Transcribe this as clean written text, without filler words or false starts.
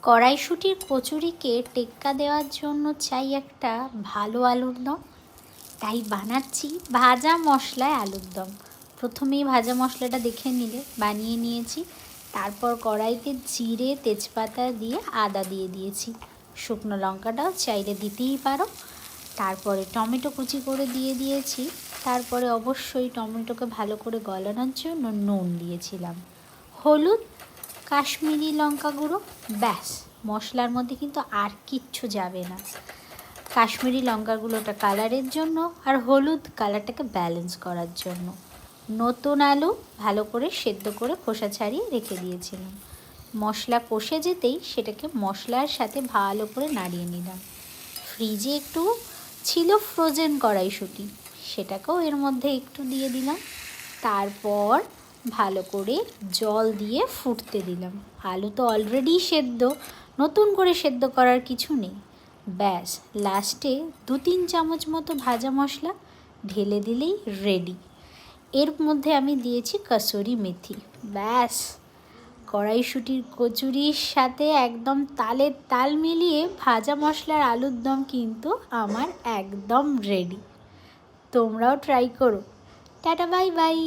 কড়াইশুঁটির কচুরিকে টেক্কা দেওয়ার জন্য চাই একটা ভালো আলুর দম। তাই বানাচ্ছি ভাজা মশলায় আলুর দম। প্রথমেই ভাজা মশলাটা দেখে নিলে বানিয়ে নিয়েছি। তারপর কড়াইতে জিরে তেজপাতা দিয়ে আদা দিয়ে দিয়েছি, শুকনো লঙ্কাটাও চাইলে দিতেই পারো। তারপরে টমেটো কুচি করে দিয়ে দিয়েছি। তারপরে অবশ্যই টমেটোকে ভালো করে গলানোর জন্য নুন দিয়েছিলাম, হলুদ, কাশ্মীরি লঙ্কা গুঁড়ো। ব্যাস, মশলার মধ্যে কিন্তু আর কিচ্ছু যাবে না। কাশ্মীরি লঙ্কাগুলোটা কালারের জন্য, আর হলুদ কালারটাকে ব্যালেন্স করার জন্য। নতুন আলু ভালো করে সেদ্ধ করে খোসা ছাড়িয়ে রেখে দিয়েছিলাম। মশলা কষে যেতেই সেটাকে মশলার সাথে ভালো করে নাড়িয়ে নিলাম। ফ্রিজে একটু ছিল ফ্রোজেন কড়াইশুঁটি, সেটাকেও এর মধ্যে একটু দিয়ে দিলাম। তারপর ভালো করে জল দিয়ে ফুটতে দিলাম। আলু তো অলরেডি সেদ্ধ, নতুন করে সেদ্ধ করার কিছু নেই। ব্যাস, লাস্টে 2-3 চামচ মতো ভাজা মশলা ঢেলে দিলেই রেডি। এর মধ্যে আমি দিয়েছি কসুরি মেথি। ব্যাস, কড়াইশুঁটির কচুরির সাথে একদম তালে তাল মিলিয়ে ভাজা মশলার আলুর দম কিন্তু আমার একদম রেডি। তোমরাও ট্রাই করো। Tata, bye bye.